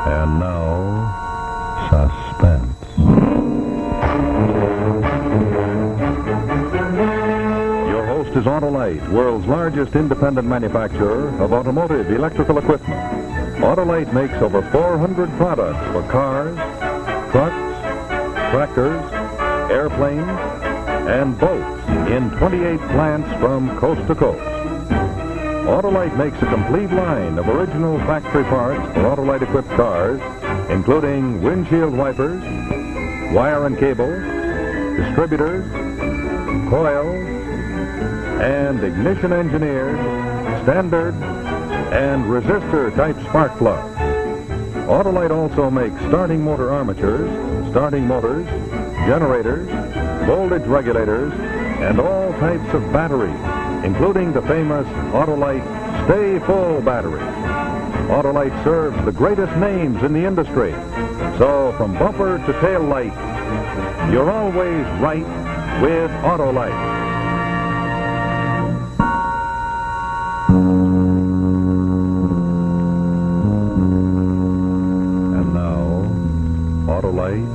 And now, Suspense. Your host is Autolite, world's largest independent manufacturer of automotive electrical equipment. Autolite makes over 400 products for cars, trucks, tractors, airplanes, and boats in 28 plants from coast to coast. Autolite makes a complete line of original factory parts for Autolite-equipped cars, including windshield wipers, wire and cable, distributors, coils, and ignition engineered, standard, and resistor-type spark plugs. Autolite also makes starting motor armatures, starting motors, generators, voltage regulators, and all types of batteries, including the famous Autolite Stay Full battery. Autolite serves the greatest names in the industry. So from bumper to tail light, you're always right with Autolite. And now, Autolite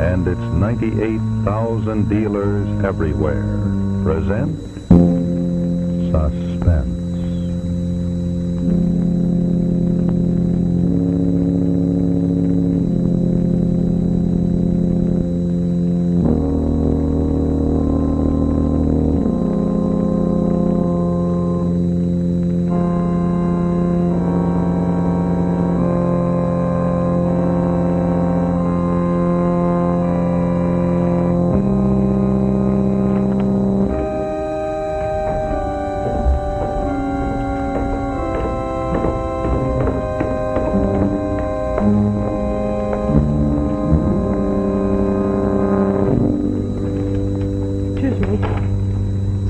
and its 98,000 dealers everywhere present Suspense.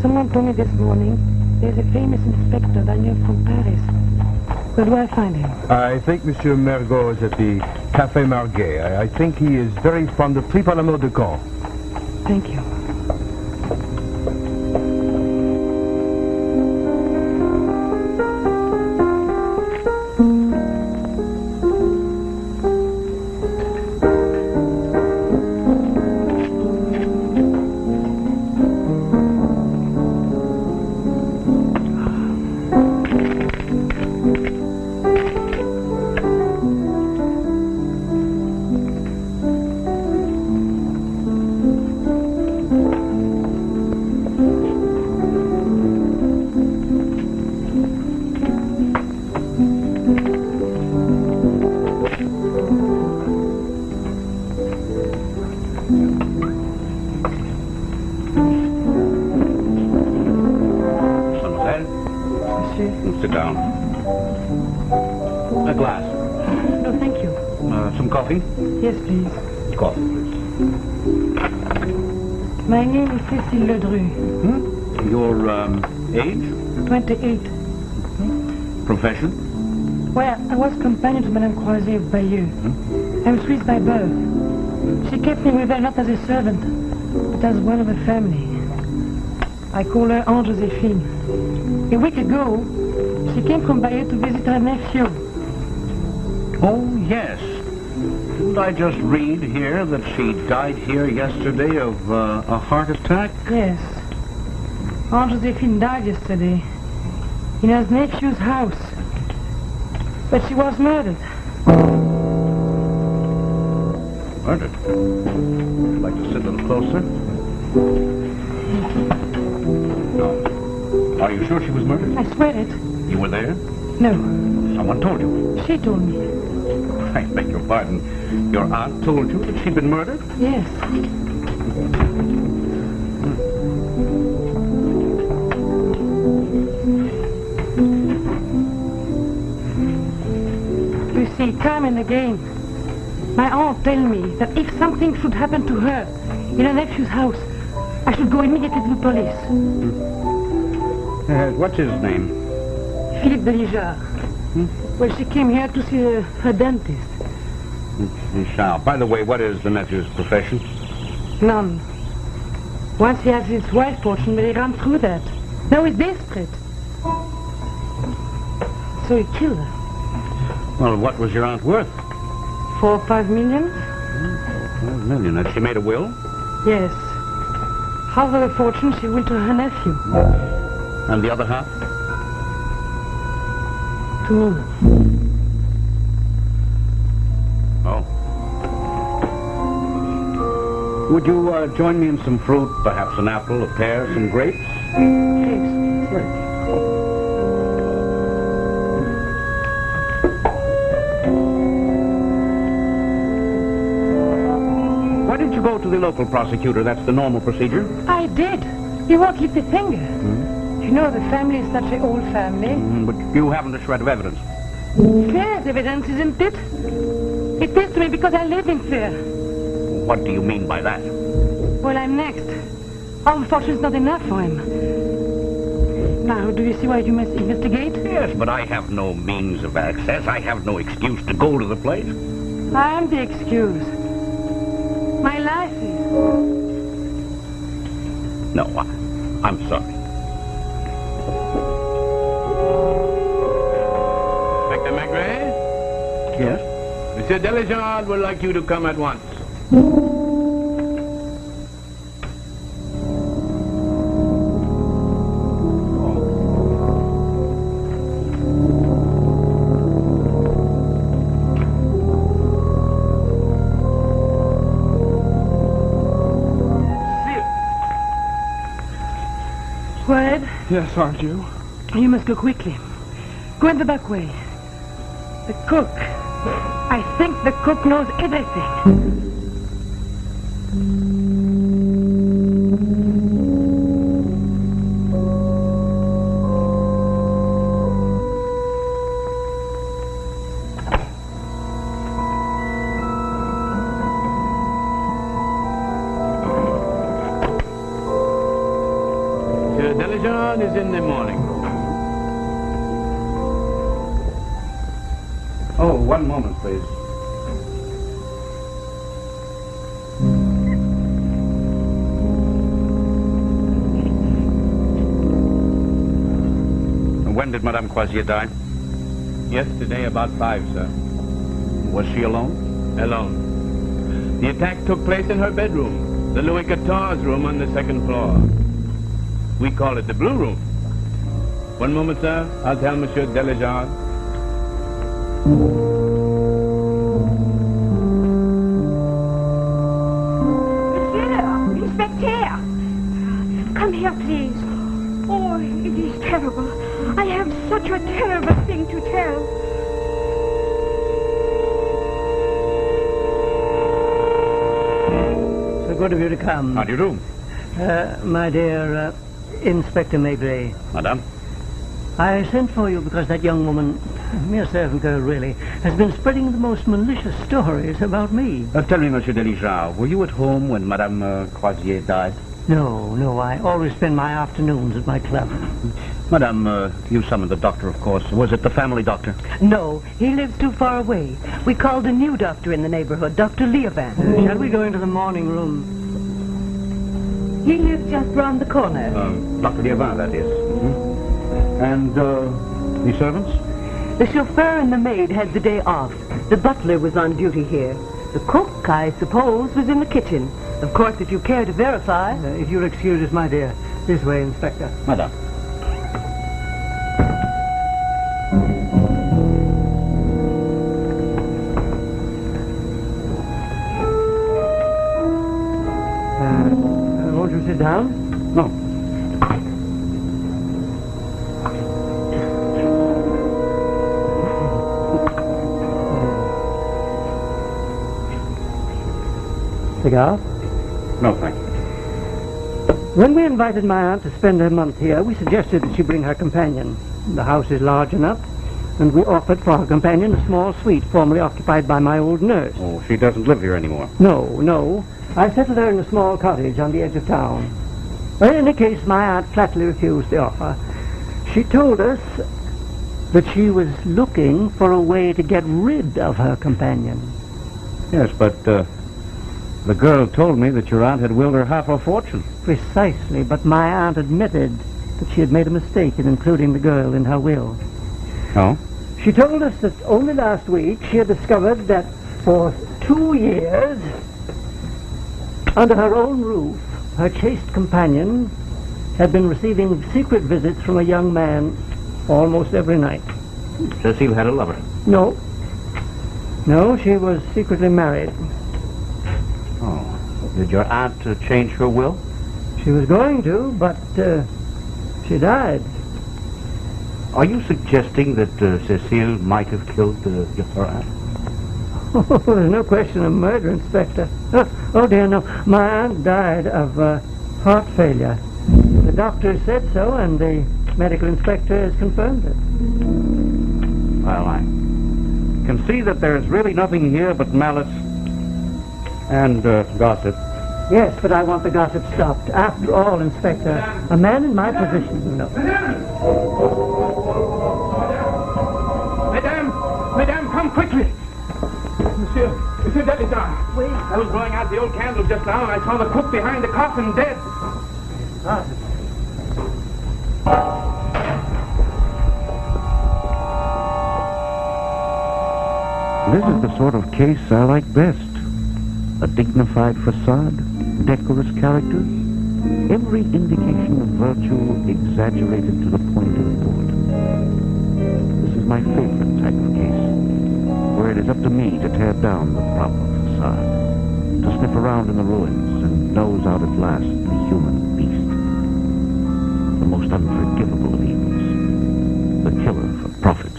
Someone told me this morning there's a famous inspector Bayeux from Paris. Where do I find him? I think Monsieur Mergot is at the Café Marguet. I think he is very fond of trip à la mode de Caen. Thank you. Sit down. A glass. No, thank you. Some coffee? Yes, please. Coffee, please. My name is Cécile Ledru. Your age? 28. Profession? Well, I was companion to Madame Croiset of Bayeux. I'm Swiss by birth. She kept me with her not as a servant, but as one of the family. I call her Aunt Joséphine. A week ago, she came from Bayeux to visit her nephew. Oh, yes. Didn't I just read here that she died here yesterday of a heart attack? Yes. Aunt Joséphine died yesterday in her nephew's house. But she was murdered. Murdered? Would you like to sit a little closer? No. Are you sure she was murdered? I swear it. You were there? No. Someone told you? She told me. I beg your pardon. Your aunt told you that she'd been murdered? Yes. You see, time and again, my aunt tell me that if something should happen to her in her nephew's house, I should go immediately to the police. What's his name? Philippe Delijard. Well, she came here to see her dentist. Richard. By the way, what is the nephew's profession? None. Once he has his wife fortune, but he ran through that. Now he's desperate. So he killed her. Well, what was your aunt worth? 4 or 5 million? 5 million. Had she made a will? Yes. Half of the fortune she willed to her nephew. And the other half? To me. Oh. Would you join me in some fruit? Perhaps an apple, a pear, some grapes? Grapes. Why didn't you go to the local prosecutor? That's the normal procedure. I did. He won't lift a finger. You know, the family is such an old family. But you haven't a shred of evidence. Fear's evidence, isn't it? It is to me because I live in fear. What do you mean by that? Well, I'm next. Our fortune's not enough for him. Now, do you see why you must investigate? Yes, but I have no means of access. I have no excuse to go to the place. I'm the excuse. My life is. No, I'm sorry. Inspector Maigret? Yes? Monsieur Delegard would like you to come at once. Fred, Yes, aren't you? you must go quickly. Go in the back way. The cook. I think the cook knows everything. Monsieur Delegard is in the morning. Oh, one moment, please. When did Madame Croisier die? Yesterday about 5, sir. Was she alone? Alone. The attack took place in her bedroom, the Louis XIV's room on the 2nd floor. We call it the Blue Room. One moment, sir. I'll tell Monsieur Delegard. Monsieur, Inspector, come here, please. Oh, it is terrible. I have such a terrible thing to tell. So good of you to come. How do you do? My dear Inspector Maigret, Madame? I sent for you because that young woman, a mere servant girl really, has been spreading the most malicious stories about me. Tell me, Monsieur Deligard, were you at home when Madame Croisier died? No, I always spend my afternoons at my club. Madame, you summoned the doctor, of course. Was it the family doctor? No, he lives too far away. We called a new doctor in the neighborhood, Dr. Leovan. Shall we go into the morning room? He lives just round the corner. Dr. Liavin, that is. And, the servants? The chauffeur and the maid had the day off. The butler was on duty here. The cook, I suppose, was in the kitchen. Of course, if you care to verify. If you'll excuse us, my dear. This way, Inspector. Madame. Won't you sit down? No. Cigar? No, thank you. When we invited my aunt to spend her month here, we suggested that she bring her companion. The house is large enough, and we offered for her companion a small suite formerly occupied by my old nurse. Oh, she doesn't live here anymore. No. I settled her in a small cottage on the edge of town. Well, in any case, my aunt flatly refused the offer. She told us that she was looking for a way to get rid of her companion. Yes, but, the girl told me that your aunt had willed her half her fortune. Precisely, but my aunt admitted that she had made a mistake in including the girl in her will. Oh? She told us that only last week she had discovered that for 2 years, under her own roof, her chaste companion had been receiving secret visits from a young man almost every night. Cecile had a lover. No. No, she was secretly married. Oh. Did your aunt change her will? She was going to, but she died. Are you suggesting that Cecile might have killed her aunt? Oh, there's no question of murder, Inspector. Oh, dear, no. My aunt died of heart failure. The doctor said so, and the medical inspector has confirmed it. Well, I can see that there's really nothing here but malice and gossip. Yes, but I want the gossip stopped. After all, Inspector, a man in my position, you know. Madame, come quickly. Monsieur Delizard. Wait. I was blowing out the old candle just now, and I saw the cook behind the coffin dead. This is the sort of case I like best. A dignified facade, decorous characters, every indication of virtue exaggerated to the point of important. This is my favorite type of case, where it is up to me to tear down the proper facade, to sniff around in the ruins and nose out at last the human beast, the most unforgivable of evils, the killer for profit.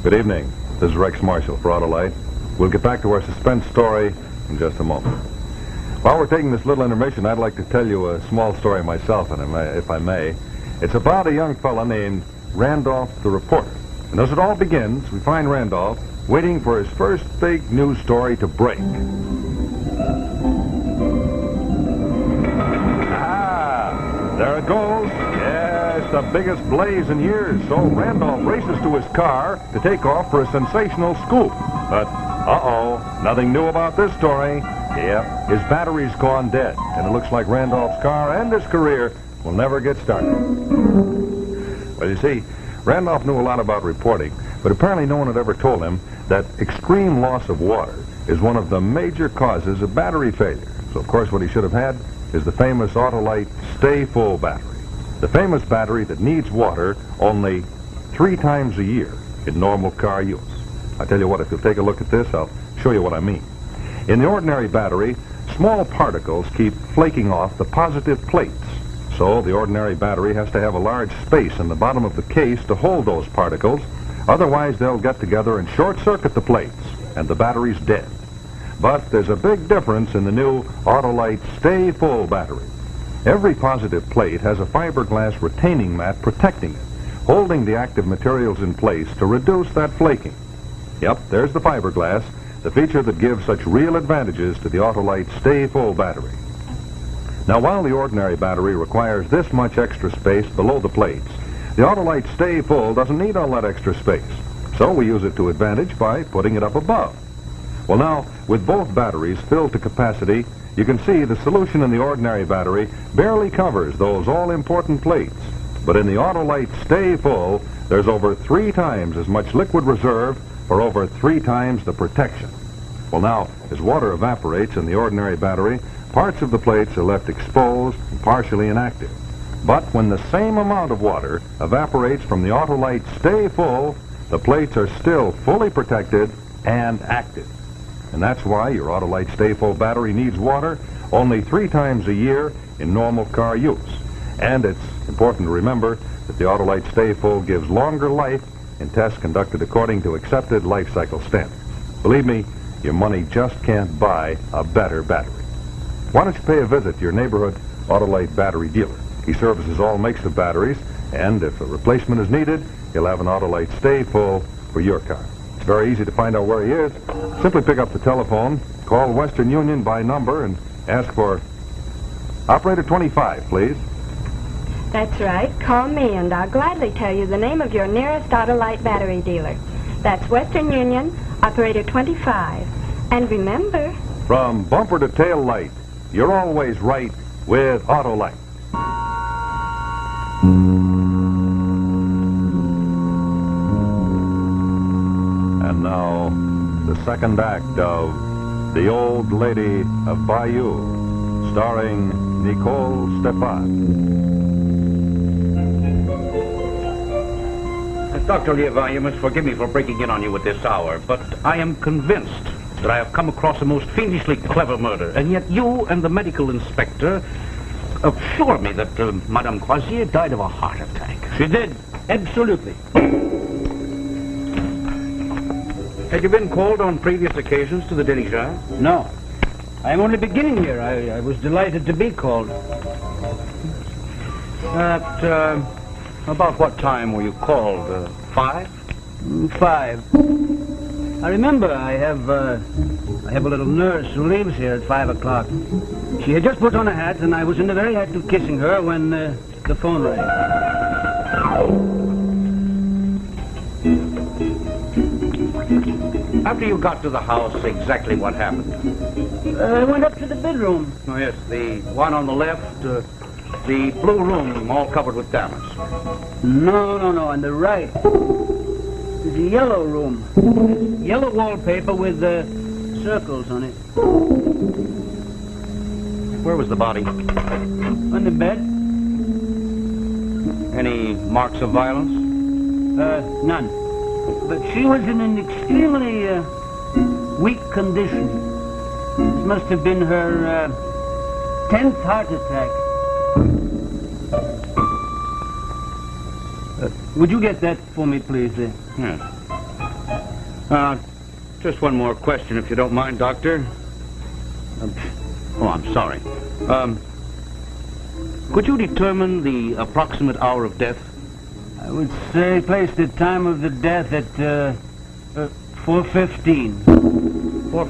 Good evening. This is Rex Marshall for Autolite. We'll get back to our suspense story in just a moment. While we're taking this little intermission, I'd like to tell you a small story myself, if I may. It's about a young fella named Randolph the reporter. And as it all begins, we find Randolph waiting for his first big news story to break. Ah, there it goes. Yes, the biggest blaze in years. So Randolph races to his car to take off for a sensational scoop. But, nothing new about this story. Yep, his battery's gone dead, and it looks like Randolph's car and his career will never get started. Well, you see, Randolph knew a lot about reporting, but apparently no one had ever told him that extreme loss of water is one of the major causes of battery failure. So, of course, what he should have had is the famous Autolite Stay Full battery. The famous battery that needs water only 3 times a year in normal car use. I tell you what, if you'll take a look at this, I'll show you what I mean. In the ordinary battery, small particles keep flaking off the positive plates. So the ordinary battery has to have a large space in the bottom of the case to hold those particles. Otherwise, they'll get together and short-circuit the plates, and the battery's dead. But there's a big difference in the new Autolite Stay Full battery. Every positive plate has a fiberglass retaining mat protecting it, holding the active materials in place to reduce that flaking. Yep, there's the fiberglass, the feature that gives such real advantages to the Autolite Stay Full battery. Now, while the ordinary battery requires this much extra space below the plates, the Autolite Stay Full doesn't need all that extra space. So we use it to advantage by putting it up above. Well, now, with both batteries filled to capacity, you can see the solution in the ordinary battery barely covers those all-important plates. But in the Autolite Stay Full, there's over 3 times as much liquid reserve for over 3 times the protection. Well, now, as water evaporates in the ordinary battery, parts of the plates are left exposed and partially inactive. But when the same amount of water evaporates from the Autolite Stay Full, the plates are still fully protected and active. And that's why your Autolite Stay Full battery needs water only 3 times a year in normal car use. And it's important to remember that the Autolite Stay Full gives longer life in tests conducted according to accepted life cycle standards. Believe me, your money just can't buy a better battery. Why don't you pay a visit to your neighborhood Autolite battery dealer? He services all makes of batteries, and if a replacement is needed, he'll have an Autolite Stay Full for your car. It's very easy to find out where he is. Simply pick up the telephone, call Western Union by number, and ask for Operator 25, please. That's right. Call me, and I'll gladly tell you the name of your nearest Autolite battery dealer. That's Western Union, Operator 25. And remember, From bumper to tail light, you're always right with Autolite. And now, the second act of The Old Lady of Bayeux, starring Nicole Stefan. Dr. Lieva, you must forgive me for breaking in on you at this hour, but I am convinced that I have come across a most fiendishly clever murder, and yet you and the medical inspector assure me that Madame Croisier died of a heart attack. She did. Absolutely. Had you been called on previous occasions to the Diligence? No. I'm only beginning here. I was delighted to be called. About what time were you called? 5? 5. I remember I have a little nurse who lives here at 5 o'clock. She had just put on a hat, and I was in the very act of kissing her when the phone rang. After you got to the house, exactly what happened? I went up to the bedroom. Oh, yes, the one on the left, the blue room all covered with damask. No, on the right. There's a yellow room. Yellow wallpaper with circles on it. Where was the body? On the bed. Any marks of violence? None. But she was in an extremely weak condition. This must have been her 10th heart attack. Would you get that for me, please? Yes. Just one more question, if you don't mind, Doctor. I'm sorry. Could you determine the approximate hour of death? I would say place the time of the death at 4:15. 4?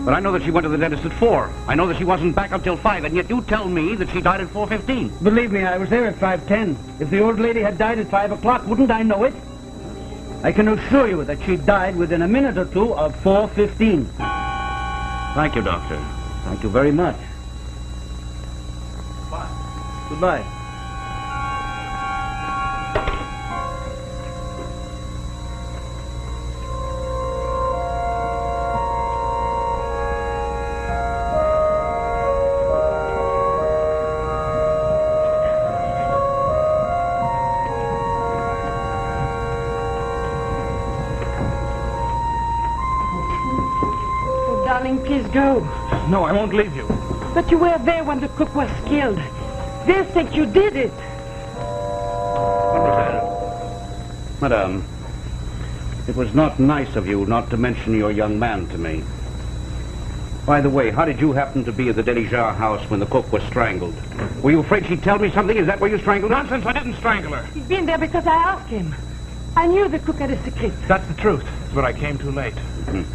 But I know that she went to the dentist at 4. I know that she wasn't back until 5, and yet you tell me that she died at 4:15. Believe me, I was there at 5:10. If the old lady had died at 5 o'clock, wouldn't I know it? I can assure you that she died within a minute or two of 4:15. Thank you, Doctor. Thank you very much. Bye. Goodbye. Darling, please go. No, I won't leave you. But you were there when the cook was killed. They think you did it. Madame, it was not nice of you not to mention your young man to me. By the way, how did you happen to be at the Diligence house when the cook was strangled? Were you afraid she'd tell me something? Is that why you strangled her? Nonsense, I didn't strangle her. He's been there because I asked him. I knew the cook had a secret. That's the truth, but I came too late.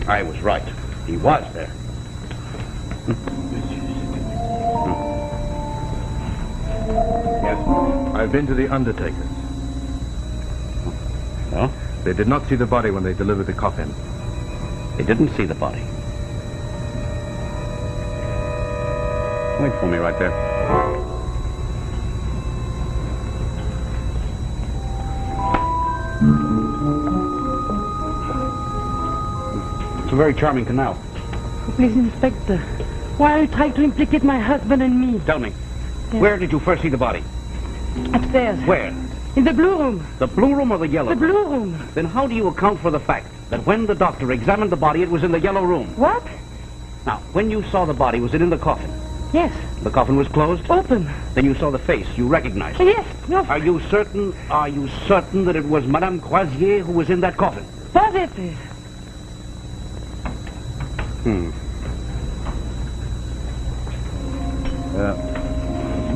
I was right. He was there. Yes. I've been to the undertakers. Oh? They did not see the body when they delivered the coffin. They didn't see the body. Wait for me right there. It's a very charming canal. Please, Inspector, why are you trying to implicate my husband and me? Tell me, Yes. where did you first see the body? Upstairs. Where? In the blue room. The blue room or the yellow The room? blue room. Then how do you account for the fact that when the doctor examined the body, it was in the yellow room? What? Now, when you saw the body, was it in the coffin? Yes. The coffin was closed? Open. Then you saw the face. You recognized it. Yes. No. Are you certain that it was Madame Croisier who was in that coffin? Positive.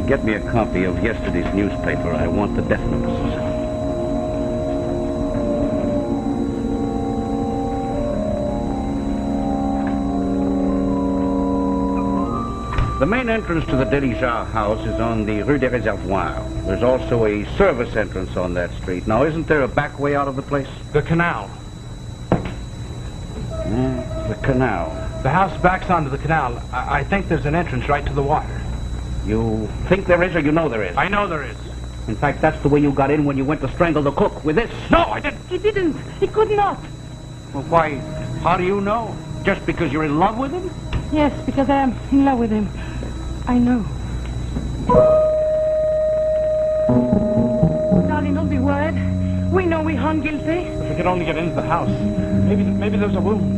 Get me a copy of yesterday's newspaper. I want the definites. The main entrance to the Diligence house is on the Rue des Réservoirs. There's also a service entrance on that street. Now, isn't there a back way out of the place? The canal. The canal. The house backs onto the canal. I think there's an entrance right to the water. You think there is or you know there is? I know there is. In fact, that's the way you got in when you went to strangle the cook, with this. No, I didn't. He didn't. He could not. Well, why, how do you know? Just because you're in love with him? Yes, because I am in love with him. I know. Darling, don't be worried. We know we hung guilty. If we could only get into the house. Maybe there's a wound.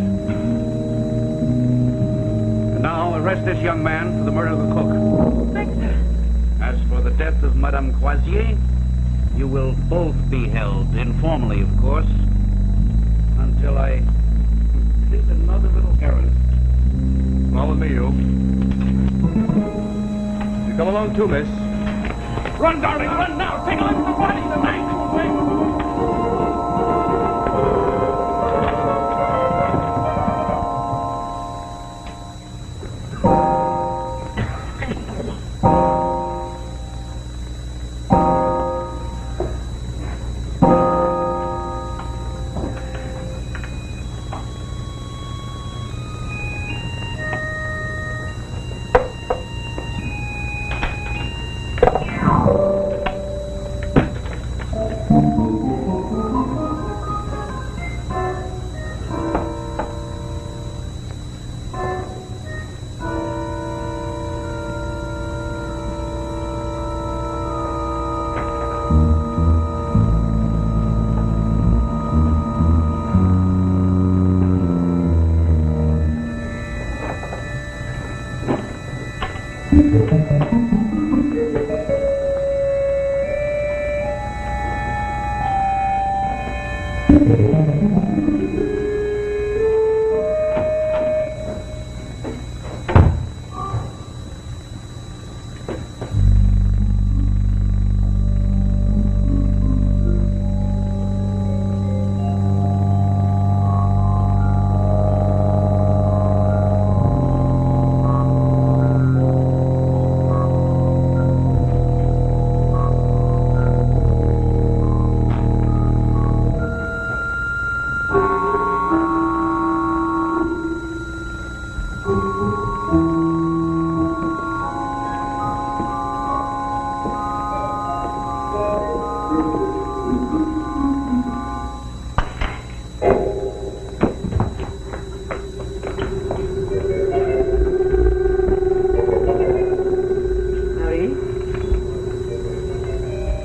And now arrest this young man for the murder of the cook. Inspector. As for the death of Madame Croisier, you will both be held, informally, of course, until I complete another little errand. Follow me, you. You come along too, miss. Run, darling, run now! Take a look at the body!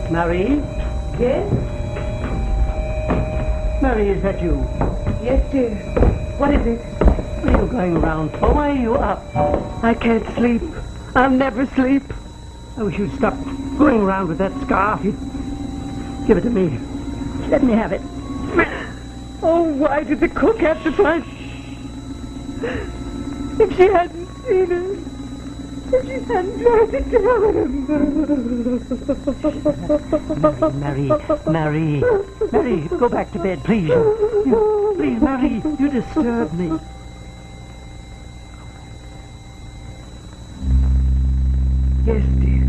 Marie? Yes? Marie, is that you? Yes, dear. What is it? What are you going around for? Why are you up? I can't sleep. I'll never sleep. I wish you'd stop going around with that scarf. You'd give it to me. Let me have it. Oh, why did the cook have to find... If she hadn't seen her... If she hadn't tried to tell him... Mary, go back to bed, please. Please, Mary, you disturb me. Yes, dear.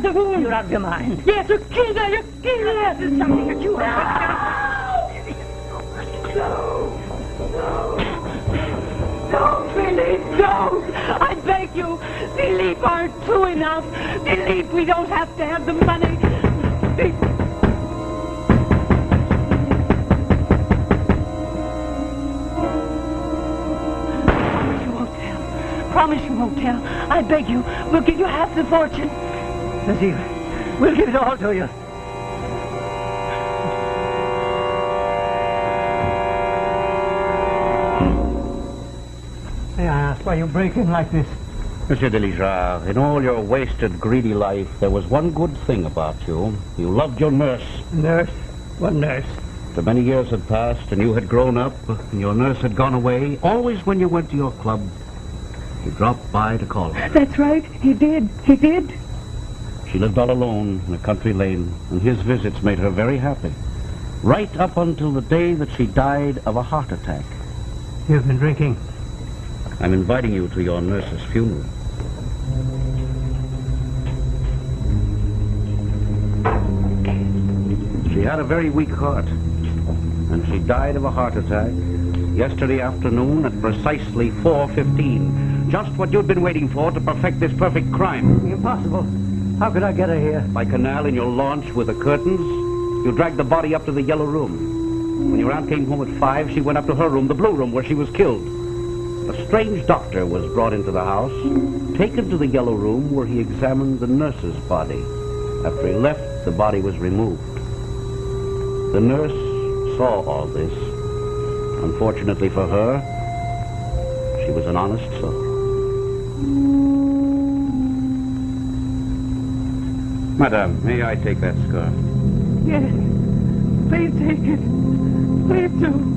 The wound. You're out of your mind. Yes, you killed her. You killed her. This is something that you have. No, Philippe, don't. I beg you. Philippe aren't true enough. Philippe, we don't have to have the money. Promise you won't tell. I beg you. We'll give you half the fortune. Nazir, we'll give it all to you. May I ask why you break in like this? Monsieur Delijar, in all your wasted, greedy life, there was one good thing about you. You loved your nurse. Nurse? What nurse? So many years had passed, and you had grown up, and your nurse had gone away. Always when you went to your club, you dropped by to call her. That's right. He did. He did. She lived all alone in a country lane, and his visits made her very happy. Right up until the day that she died of a heart attack. You've been drinking. I'm inviting you to your nurse's funeral. She had a very weak heart, and she died of a heart attack yesterday afternoon at precisely 4:15. Just what you'd been waiting for to perfect this perfect crime. Impossible. How could I get her here? By canal in your launch with the curtains, you dragged the body up to the yellow room. When your aunt came home at 5, she went up to her room, the blue room, where she was killed. A strange doctor was brought into the house, taken to the yellow room where he examined the nurse's body. After he left, the body was removed. The nurse saw all this. Unfortunately for her, she was an honest soul. Madame, may I take that scarf? Yes. Please take it. Please do.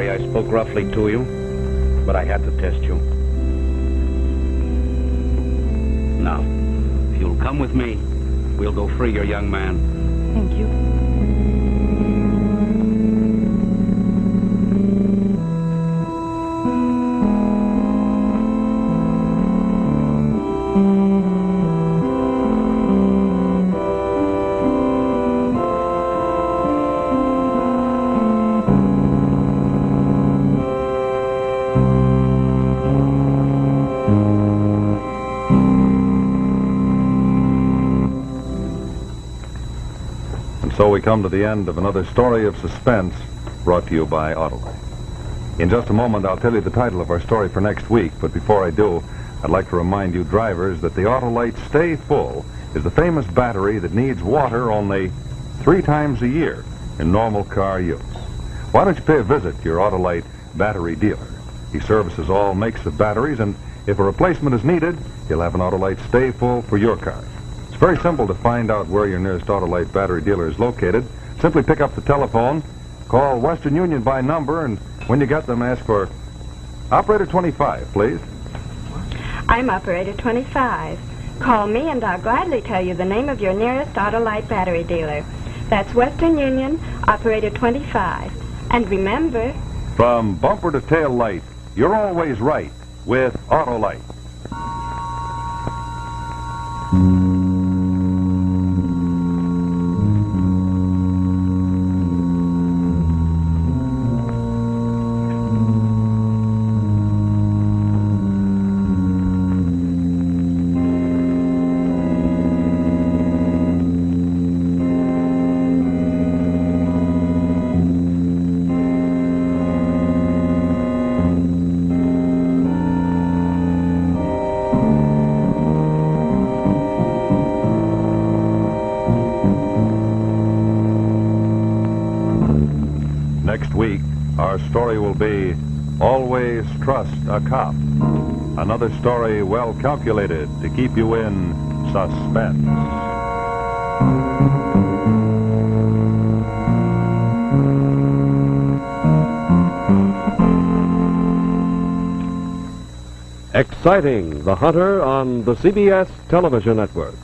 I spoke roughly to you, but I had to test you. Now, if you'll come with me, we'll go free your young man. Thank you. So we come to the end of another story of suspense brought to you by Autolite. In just a moment, I'll tell you the title of our story for next week, but before I do, I'd like to remind you drivers that the Autolite Stay Full is the famous battery that needs water only 3 times a year in normal car use. Why don't you pay a visit to your Autolite battery dealer? He services all makes of batteries, and if a replacement is needed, he'll have an Autolite Stay Full for your car. It's very simple to find out where your nearest Autolite battery dealer is located. Simply pick up the telephone, call Western Union by number, and when you get them, ask for Operator 25, please. I'm Operator 25. Call me and I'll gladly tell you the name of your nearest Autolite battery dealer. That's Western Union, Operator 25. And remember... From bumper to tail light, you're always right with Autolite. Next week, our story will be Always Trust a Cop. Another story well calculated to keep you in suspense. Exciting, The Hunter on the CBS television network.